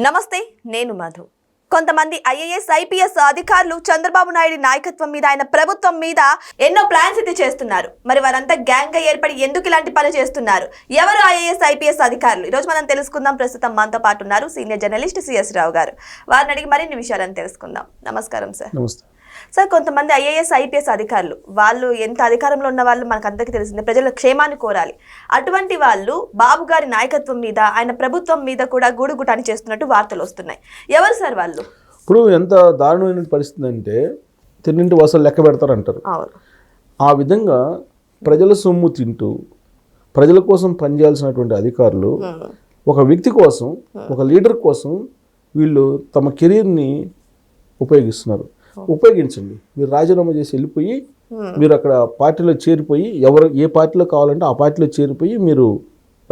నమస్తే, నేను మధు. కొంతమంది ఐఏఎస్ ఐపీఎస్ అధికారులు చంద్రబాబు నాయుడు నాయకత్వం మీద ఆయన ప్రభుత్వం మీద ఎన్నో ప్లాన్స్ అయితే చేస్తున్నారు. మరి వారంతా గ్యాంగ్ గా ఏర్పడి ఎందుకు ఇలాంటి పనులు చేస్తున్నారు? ఎవరు ఐఏఎస్ ఐపీఎస్ అధికారులు? ఈ రోజు మనం తెలుసుకుందాం. ప్రస్తుతం మనతో పాటు ఉన్నారు సీనియర్ జర్నలిస్ట్ సిఎస్ రావు గారు. వారిని అడిగి మరిన్ని విషయాలను తెలుసుకుందాం. నమస్కారం సార్. నమస్తే సార్, కొంతమంది ఐఏఎస్ ఐపీఎస్ అధికారులు వాళ్ళు ఎంత అధికారంలో ఉన్న వాళ్ళు మనకు అందరికీ తెలిసిందే, ప్రజల క్షేమాన్ని కోరాలి. అటువంటి వాళ్ళు బాబు గారి నాయకత్వం మీద ఆయన ప్రభుత్వం మీద కూడా గూడుగుటాన్ని చేస్తున్నట్టు వార్తలు వస్తున్నాయి. ఎవరు సార్ వాళ్ళు? ఇప్పుడు ఎంత దారుణమైన పరిస్థితి అంటే తిన్నింటి వసలు లెక్క పెడతారంటారు. ఆ విధంగా ప్రజల సొమ్ము తింటూ ప్రజల కోసం పనిచేయాల్సినటువంటి అధికారులు ఒక వ్యక్తి కోసం, ఒక లీడర్ కోసం వీళ్ళు తమ కెరీర్ని ఉపయోగిస్తున్నారు. ఉపయోగించండి. మీరు రాజీనామా చేసి వెళ్ళిపోయి మీరు అక్కడ పార్టీలో చేరిపోయి ఎవరు ఏ పార్టీలో కావాలంటే ఆ పార్టీలో చేరిపోయి మీరు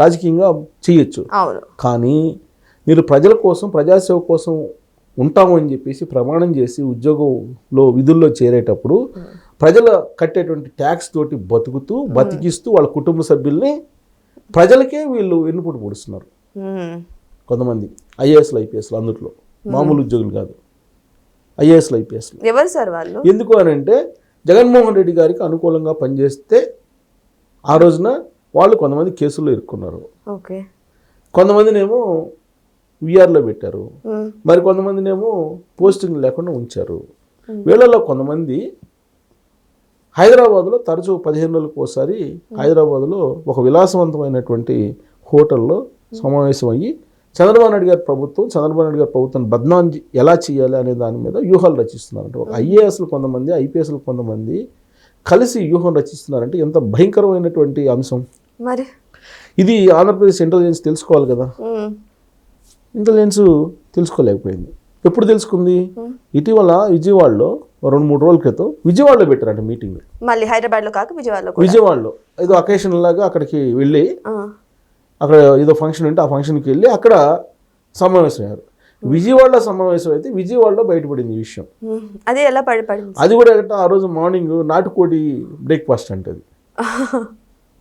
రాజకీయంగా చేయొచ్చు. కానీ మీరు ప్రజల కోసం, ప్రజాసేవ కోసం ఉంటాము అని చెప్పేసి ప్రమాణం చేసి ఉద్యోగంలో విధుల్లో చేరేటప్పుడు ప్రజల కట్టేటువంటి ట్యాక్స్ తోటి బతికిస్తూ వాళ్ళ కుటుంబ సభ్యుల్ని ప్రజలకే వీళ్ళు వెన్నుపోటు పొడుస్తున్నారు. కొంతమంది ఐఏఎస్లు ఐపీఎస్లు, అందులో మామూలు ఉద్యోగులు కాదు, ఐఏఎస్లు ఐపీఎస్లు. ఎవరు సార్ వాళ్ళు? ఎందుకు అని అంటే జగన్మోహన్ రెడ్డి గారికి అనుకూలంగా పనిచేస్తే ఆ రోజున వాళ్ళు కొంతమంది కేసుల్లో ఇరుక్కున్నారు. కొంతమందినేమో విఆర్లో పెట్టారు, మరి కొంతమందినేమో పోస్టింగ్ లేకుండా ఉంచారు. వీళ్ళలో కొంతమంది హైదరాబాద్లో తరచూ 15 రోజులకు ఒకసారి హైదరాబాద్లో ఒక విలాసవంతమైనటువంటి హోటల్లో సమావేశం అయ్యి చంద్రబాబు నాయుడు గారి ప్రభుత్వం బద్నాం ఎలా చేయాలి అనే దాని మీద వ్యూహాలు రచిస్తున్నారంటే ఒక ఐఏఎస్లు కొంతమంది, ఐపీఎస్లు కొంతమంది కలిసి వ్యూహం రచిస్తున్నారంటే ఎంత భయంకరమైనటువంటి అంశం. మరి ఇది ఆంధ్రప్రదేశ్ ఇంటెలిజెన్స్ తెలుసుకోవాలి కదా. ఇంటెలిజెన్స్ తెలుసుకోలేకపోయింది. ఎప్పుడు తెలుసుకుంది? ఇటీవల విజయవాడలో 2-3 రోజుల క్రితం విజయవాడలో పెట్టారంట మీటింగ్. మళ్ళీ హైదరాబాద్లో కాక విజయవాడలో ఏదో అకేషన్ లాగా అక్కడికి వెళ్ళి అక్కడ ఏదో ఫంక్షన్ ఉంటే ఆ ఫంక్షన్కి వెళ్ళి అక్కడ సమావేశమయ్యారు. విజయవాడలో సమావేశం అయితే విజయవాడలో బయటపడింది ఈ విషయం. అది ఎలా బయటపడింది? అది కూడా ఆ రోజు మార్నింగ్ నాటుకోడి బ్రేక్ఫాస్ట్ అంటే అది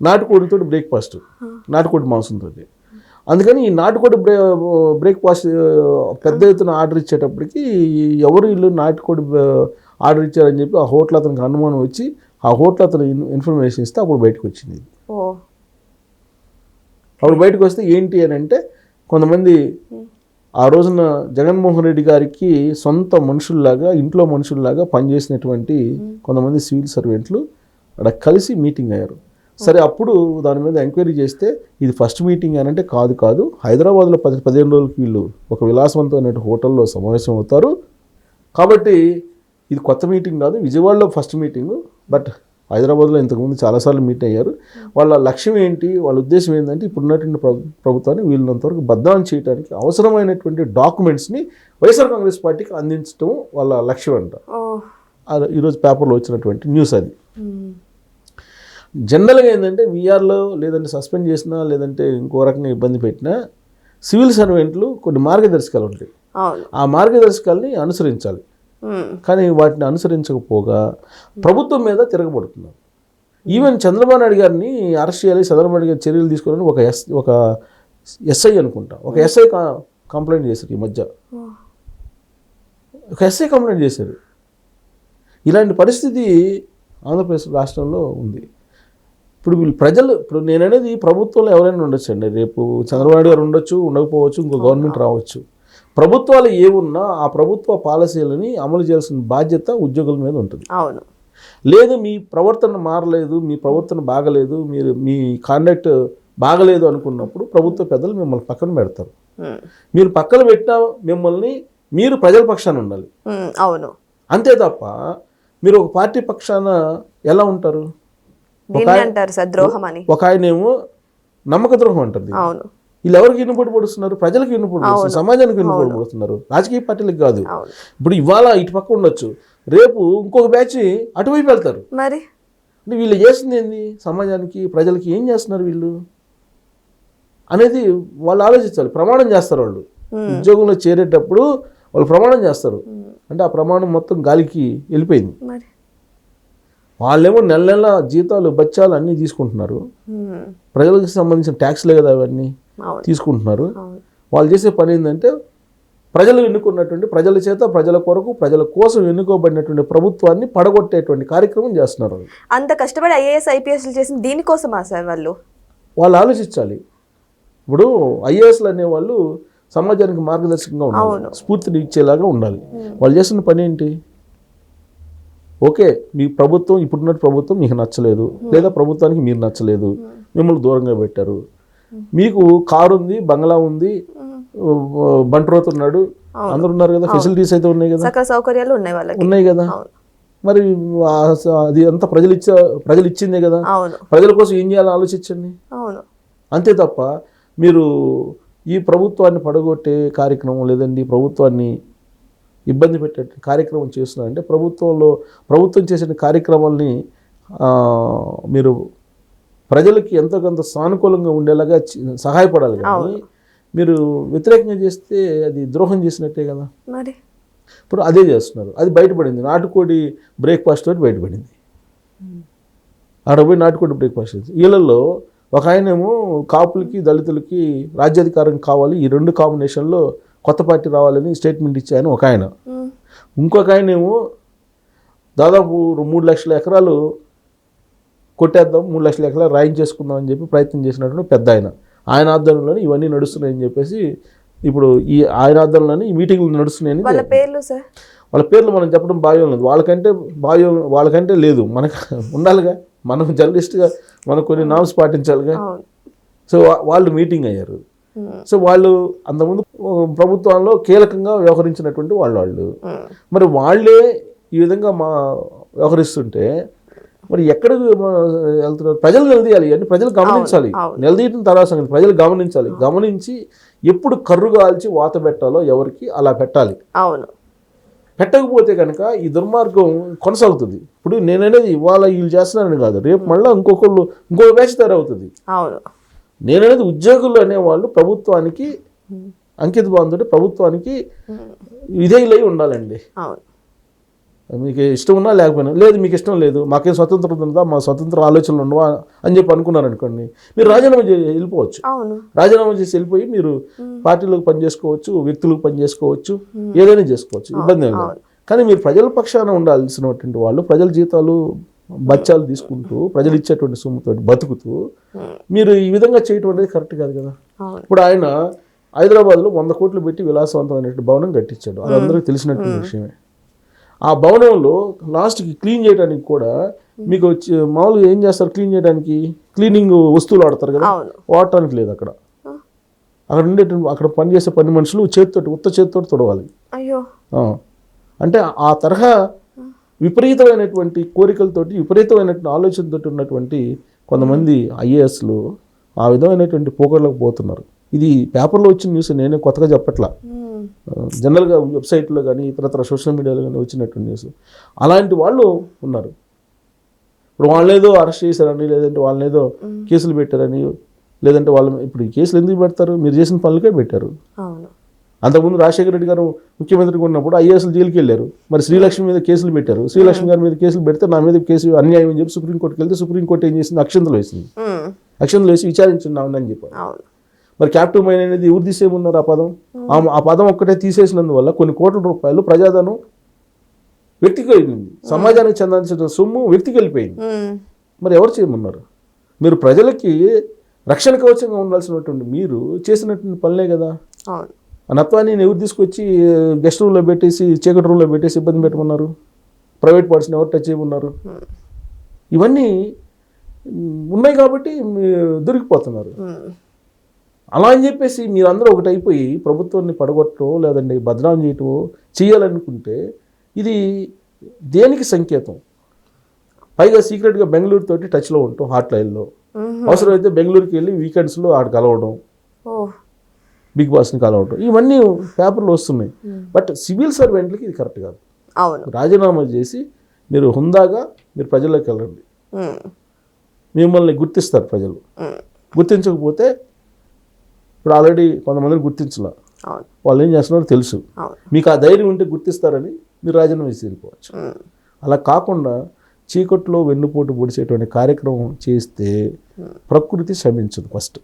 నాటుకోడితో బ్రేక్ఫాస్ట్, నాటుకోడి మాంసంతో. అందుకని ఈ నాటుకోడి బ్రేక్ఫాస్ట్ పెద్ద ఎత్తున ఆర్డర్ ఇచ్చేటప్పటికి ఎవరు వీళ్ళు నాటుకోడి ఆర్డర్ ఇచ్చారని చెప్పి ఆ హోటల్ అతనికి అనుమానం వచ్చి ఆ హోటల్ అతను ఇన్ఫర్మేషన్ ఇస్తే అప్పుడు బయటకు వచ్చింది. అప్పుడు బయటకు వస్తే ఏంటి అని అంటే కొంతమంది ఆ రోజున జగన్మోహన్ రెడ్డి గారికి సొంత మనుషుల్లాగా, ఇంట్లో మనుషుల్లాగా పనిచేసినటువంటి కొంతమంది సివిల్ సర్వెంట్లు అక్కడ కలిసి మీటింగ్ అయ్యారు. సరే, అప్పుడు దాని మీద ఎంక్వైరీ చేస్తే ఇది ఫస్ట్ మీటింగ్ అని అంటే కాదు, హైదరాబాద్లో 15 రోజులకి వీళ్ళు ఒక విలాసవంతమైన హోటల్లో సమావేశం అవుతారు కాబట్టి ఇది కొత్త మీటింగ్ కాదు, విజయవాడలో ఫస్ట్ మీటింగు. బట్ హైదరాబాద్లో ఇంతకుముందు చాలాసార్లు మీట్ అయ్యారు. వాళ్ళ లక్ష్యం ఏంటి, వాళ్ళ ఉద్దేశం ఏంటంటే ఇప్పుడున్నటువంటి ప్రభుత్వాన్ని వీళ్ళంతవరకు బద్నాం చేయడానికి అవసరమైనటువంటి డాక్యుమెంట్స్ని వైఎస్ఆర్ కాంగ్రెస్ పార్టీకి అందించడం వాళ్ళ లక్ష్యం అంట. ఈరోజు పేపర్లో వచ్చినటువంటి న్యూస్ అది. జనరల్గా ఏంటంటే వీఆర్లో లేదంటే సస్పెండ్ చేసినా లేదంటే ఇంకో రకంగా ఇబ్బంది పెట్టినా సివిల్ సర్వెంట్లు కొన్ని మార్గదర్శకాలు ఉంటాయి. ఆ మార్గదర్శకాలని అనుసరించాలి. కానీ వాటిని అనుసరించకపోగా ప్రభుత్వం మీద తిరగబడుతున్నారు. ఈవెన్ చంద్రబాబు నాయుడు గారిని అరెస్ట్ చేయాలి, చంద్రబాబు నాయుడు గారి చర్యలు తీసుకోవాలని ఒక ఎస్ఐ అనుకుంటా, ఒక ఎస్ఐ కంప్లైంట్ చేశారు. ఈ మధ్య ఒక ఎస్ఐ కంప్లైంట్ చేశారు. ఇలాంటి పరిస్థితి ఆంధ్రప్రదేశ్ రాష్ట్రంలో ఉంది. ఇప్పుడు ఇప్పుడు నేను అనేది ప్రభుత్వంలో ఎవరైనా ఉండొచ్చు అండి. రేపు చంద్రబాబు నాయుడు గారు ఉండొచ్చు, ఉండకపోవచ్చు, ఇంకో గవర్నమెంట్ రావచ్చు. ప్రభుత్వాలు ఏమున్నా ఆ ప్రభుత్వ పాలసీలని అమలు చేయాల్సిన బాధ్యత ఉద్యోగుల మీద ఉంటుంది. లేదు మీ ప్రవర్తన మారలేదు, మీ ప్రవర్తన బాగలేదు, మీ కాండక్ట్ బాగలేదు అనుకున్నప్పుడు ప్రభుత్వ పెద్దలు మిమ్మల్ని పక్కన పెడతారు. మీరు పక్కన పెట్టినా మిమ్మల్ని మీరు ప్రజల పక్షాన ఉండాలి. అంతే తప్ప మీరు ఒక పార్టీ పక్షాన ఎలా ఉంటారు? ఒక ఆయనేమో నమ్మక ద్రోహం అంటారు. వీళ్ళు ఎవరికి ఇన్నుపోటు పడుతున్నారు? ప్రజలకు ఇన్నుపోటు పడుతున్నారు, సమాజానికి ఇన్నుపోటు పడుతున్నారు, రాజకీయ పార్టీలకు కాదు. ఇప్పుడు ఇవాళ ఇటు పక్క ఉండొచ్చు, రేపు ఇంకొక బ్యాచ్ అటువైపు వెళ్తారు. మరి వీళ్ళు చేసింది ఏంది? సమాజానికి, ప్రజలకి ఏం చేస్తున్నారు వీళ్ళు అనేది వాళ్ళు ఆలోచించాలి. ప్రమాణం చేస్తారు వాళ్ళు ఉద్యోగంలో చేరేటప్పుడు, వాళ్ళు ప్రమాణం చేస్తారు. అంటే ఆ ప్రమాణం మొత్తం గాలికి వెళ్ళిపోయింది. వాళ్ళేమో నెల నెల జీతాలు, బచ్చాలు అన్నీ తీసుకుంటున్నారు. ప్రజలకు సంబంధించిన ట్యాక్స్లే కదా అవన్నీ తీసుకుంటున్నారు. వాళ్ళు చేసే పని ఏంటంటే ప్రజలు ఎన్నుకున్నటువంటి ప్రజల చేత ప్రజల కొరకు ప్రజల కోసం ఎన్నుకోబడినటువంటి ప్రభుత్వాన్ని పడగొట్టేటువంటి కార్యక్రమం చేస్తున్నారు. అంత కష్టపడి ఐఏఎస్ ఐపీఎస్లు చేసిన దీనికోసమా సార్ వాళ్ళు ఆలోచించాలి. ఇప్పుడు ఐఏఎస్లు అనేవాళ్ళు సమాజానికి మార్గదర్శకంగా ఉండాలి, స్ఫూర్తిని ఇచ్చేలాగా ఉండాలి. వాళ్ళు చేస్తున్న పని ఏంటి? ఓకే, మీ ప్రభుత్వం ఇప్పుడున్న ప్రభుత్వం మీకు నచ్చలేదు, లేదా ప్రభుత్వానికి మీరు నచ్చలేదు, మిమ్మల్ని దూరంగా పెట్టారు. మీకు కారు ఉంది, బంగ్లా ఉంది, బంట్రోతున్నాడు, అందరు ఉన్నారు కదా, ఫెసిలిటీస్ అయితే ఉన్నాయి కదా, సౌకర్యాలు ఉన్నాయి కదా. మరి అది అంతా ప్రజలు ఇచ్చిందే కదా. ప్రజల కోసం ఏం చేయాలో ఆలోచించండి. అంతే తప్ప మీరు ఈ ప్రభుత్వాన్ని పడగొట్టే కార్యక్రమం లేదండి, ప్రభుత్వాన్ని ఇబ్బంది పెట్టే కార్యక్రమం చేస్తున్నారంటే ప్రభుత్వం చేసిన కార్యక్రమాలని మీరు ప్రజలకి ఎంతో కొంత సానుకూలంగా ఉండేలాగా సహాయపడాలి. కానీ మీరు వ్యతిరేకంగా చేస్తే అది ద్రోహం చేసినట్టే కదా. మరి ఇప్పుడు అదే చేస్తున్నారు. అది బయటపడింది. నాటుకోడి బ్రేక్ఫాస్ట్ తోటి బయటపడింది. ఆడ పోయి నాటుకోడి బ్రేక్ఫాస్ట్. వీళ్ళల్లో ఒక ఆయనేమో కాపులకి దళితులకి రాజ్యాధికారం కావాలి, ఈ రెండు కాంబినేషన్లో కొత్త పార్టీ రావాలని స్టేట్మెంట్ ఇచ్చాయని ఒక ఆయన. ఇంకొక ఆయనేమో దాదాపు 3 లక్షల ఎకరాలు కొట్టేద్దాం, 3 లక్షల ఎకరాలు రాయించేసుకుందాం అని చెప్పి ప్రయత్నం చేసినటువంటి పెద్ద ఆయన ఆధ్వర్యంలోనే ఇవన్నీ నడుస్తున్నాయని చెప్పేసి ఇప్పుడు ఆయన ఆధ్వర్యంలోనే ఈ మీటింగ్లు నడుస్తున్నాయని. వాళ్ళ పేర్లు మనం చెప్పడం భావ్యం లేదు. వాళ్ళకంటే లేదు, మనకు ఉండాలిగా. మనం జర్నలిస్ట్గా మనం కొన్ని నామ్స్ పాటించాలిగా. సో వాళ్ళు మీటింగ్ అయ్యారు. సో వాళ్ళు అంతకుముందు ప్రభుత్వంలో కీలకంగా వ్యవహరించినటువంటి వాళ్ళు మరి వాళ్ళే ఈ విధంగా వ్యవహరిస్తుంటే మరి ఎక్కడికి వెళ్తున్నారు? ప్రజలు నిలదీయాలి, అని ప్రజలు గమనించాలి. నిలదీయడం తర్వాత సంగతి, ప్రజలు గమనించాలి. గమనించి ఎప్పుడు కర్రు కాల్చి వాత పెట్టాలో ఎవరికి అలా పెట్టాలి. పెట్టకపోతే కనుక ఈ దుర్మార్గం కొనసాగుతుంది. ఇప్పుడు నేననేది ఇవాళ వీళ్ళు చేస్తున్నారని కాదు, రేపు మళ్ళీ ఇంకొక బ్యాచ్ తయారవుతుంది. నేననేది ఉద్యోగులు అనేవాళ్ళు ప్రభుత్వానికి అంకిత బాంధుడు, ప్రభుత్వానికి విధేయులై ఉండాలండి. మీకు ఇష్టం ఉన్నా లేకపోయినా, లేదు మీకు ఇష్టం లేదు, మాకేం స్వతంత్రం ఉందా, మా స్వతంత్ర ఆలోచనలు ఉండవా అని చెప్పి అనుకున్నారనుకోండి, మీరు రాజీనామా చేసి వెళ్ళిపోవచ్చు. రాజీనామా చేసి వెళ్ళిపోయి మీరు పార్టీలకు పనిచేసుకోవచ్చు, వ్యక్తులకు పనిచేసుకోవచ్చు, ఏదైనా చేసుకోవచ్చు, ఇబ్బంది ఏం లేదు. కానీ మీరు ప్రజల పక్షాన ఉండాల్సినటువంటి వాళ్ళు ప్రజల జీతాలు బచ్చాలు తీసుకుంటూ ప్రజలు ఇచ్చేటువంటి సొమ్ముతో బతుకుతూ మీరు ఈ విధంగా చేయటం అనేది కరెక్ట్ కాదు కదా. ఇప్పుడు ఆయన హైదరాబాద్లో 100 కోట్లు పెట్టి విలాసవంతమైనటువంటి భవనం కట్టించాడు, అది అందరికీ తెలిసినటువంటి విషయమే. ఆ భవనంలో లాస్ట్కి క్లీన్ చేయడానికి కూడా మీకు వచ్చి మామూలుగా ఏం చేస్తారు, క్లీన్ చేయడానికి క్లీనింగ్ వస్తువులు వాడతారు కదా, వాడటానికి లేదు. అక్కడ అక్కడ పనిచేసే పని మనుషులు ఉత్త చేతితోటి తొడవాలి. అంటే ఆ తరహా విపరీతమైనటువంటి కోరికలతోటి, విపరీతమైనటువంటి ఆలోచనతోటి ఉన్నటువంటి కొంతమంది ఐఏఎస్లు ఆ విధమైనటువంటి పోకడలకు పోతున్నారు. ఇది పేపర్లో వచ్చిన న్యూస్, నేనే కొత్తగా చెప్పట్లా. జనరల్గా వెబ్సైట్లో కానీ ఇతరత్ర సోషల్ మీడియాలో కానీ వచ్చినటువంటి న్యూస్. అలాంటి వాళ్ళు ఉన్నారు. ఇప్పుడు వాళ్ళేదో అరెస్ట్ చేశారని, లేదంటే వాళ్ళేదో కేసులు పెట్టారని, లేదంటే ఇప్పుడు కేసులు ఎందుకు పెడతారు? మీరు చేసిన పనులకే పెట్టారు. అంతకుముందు రాజశేఖర రెడ్డి గారు ముఖ్యమంత్రిగా ఉన్నప్పుడు ఐఏఎస్లు జైలుకి వెళ్ళారు. మరి శ్రీలక్ష్మి మీద కేసులు పెట్టారు. శ్రీలక్ష్మి గారి మీద కేసులు పెడితే నా మీద కేసు అన్యాయం అని చెప్పి సుప్రీంకోర్టుకి వెళ్తే సుప్రీంకోర్టు ఏం చేసింది? అక్షంతలు వేసింది. అక్షంతలు వేసి విచారించున్నామని అని చెప్పారు. మరి క్యాప్టివ్ మైన్ అనేది ఎవరు తీసేయమన్నారు? ఆ పదం ఒక్కటే తీసేసినందువల్ల కొన్ని కోట్ల రూపాయలు ప్రజాధనం వ్యక్తికి వెళ్ళింది. సమాజానికి చెందాల్సిన సొమ్ము వ్యక్తికి వెళ్ళిపోయింది. మరి ఎవరు చేయమన్నారు? మీరు ప్రజలకి రక్షణ కవచంగా ఉండాల్సినటువంటి మీరు చేసినటువంటి పనులే కదా. ఆ నత్వాన్ని ఎవరు తీసుకొచ్చి గెస్ట్ రూమ్లో పెట్టేసి, చీకటి రూమ్లో పెట్టేసి ఇబ్బంది పెట్టమన్నారు? ప్రైవేట్ పార్ట్స్ని ఎవరు టచ్ చేయమన్నారు? ఇవన్నీ ఉన్నాయి కాబట్టి దొరికిపోతున్నారు. అలా అని చెప్పేసి మీరందరూ ఒకటైపోయి ప్రభుత్వాన్ని పడగొట్టో లేదంటే బదనాం చేయటమో చేయాలనుకుంటే ఇది దేనికి సంకేతం? పైగా సీక్రెట్గా బెంగళూరు తోటి టచ్లో ఉంటాం, హాట్ లైన్లో. అవసరమైతే బెంగళూరుకి వెళ్ళి వీకెండ్స్లో ఆడ కలవడం, బిగ్ బాస్ని కలవడం, ఇవన్నీ పేపర్లో వస్తున్నాయి. బట్ సివిల్ సర్వెంట్లకి ఇది కరెక్ట్ కాదు. రాజీనామా చేసి మీరు హుందాగా మీరు ప్రజల్లోకి వెళ్ళండి. మిమ్మల్ని గుర్తిస్తారు ప్రజలు. గుర్తించకపోతే ఇప్పుడు ఆల్రెడీ కొంతమందిని గుర్తించాల, వాళ్ళు ఏం చేస్తున్నారో తెలుసు. మీకు ఆ ధైర్యం ఉంటే గుర్తిస్తారని మీరు రాజీనామా చేసి వెళ్ళిపోవచ్చు. అలా కాకుండా చీకట్లో వెన్నుపోటు పొడిచేటువంటి కార్యక్రమం చేస్తే ప్రకృతి శ్రమించదు ఫస్ట్.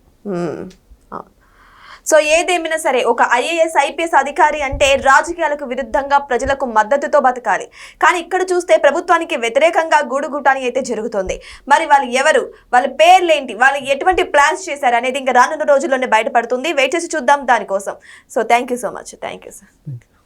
సో ఏదేమైనా సరే ఒక ఐఏఎస్ ఐపీఎస్ అధికారి అంటే రాజకీయాలకు విరుద్ధంగా ప్రజలకు మద్దతుతో బతకాలి. కానీ ఇక్కడ చూస్తే ప్రభుత్వానికి వ్యతిరేకంగా గూడుగుటాని అయితే జరుగుతుంది. మరి వాళ్ళు ఎవరు, వాళ్ళ పేర్లేంటి, వాళ్ళు ఎటువంటి ప్లాన్స్ చేశారు అనేది ఇంకా రానున్న రోజుల్లోనే బయటపడుతుంది. వెయిట్ చేసి చూద్దాం దానికోసం. So thank you so much. Thank you sir.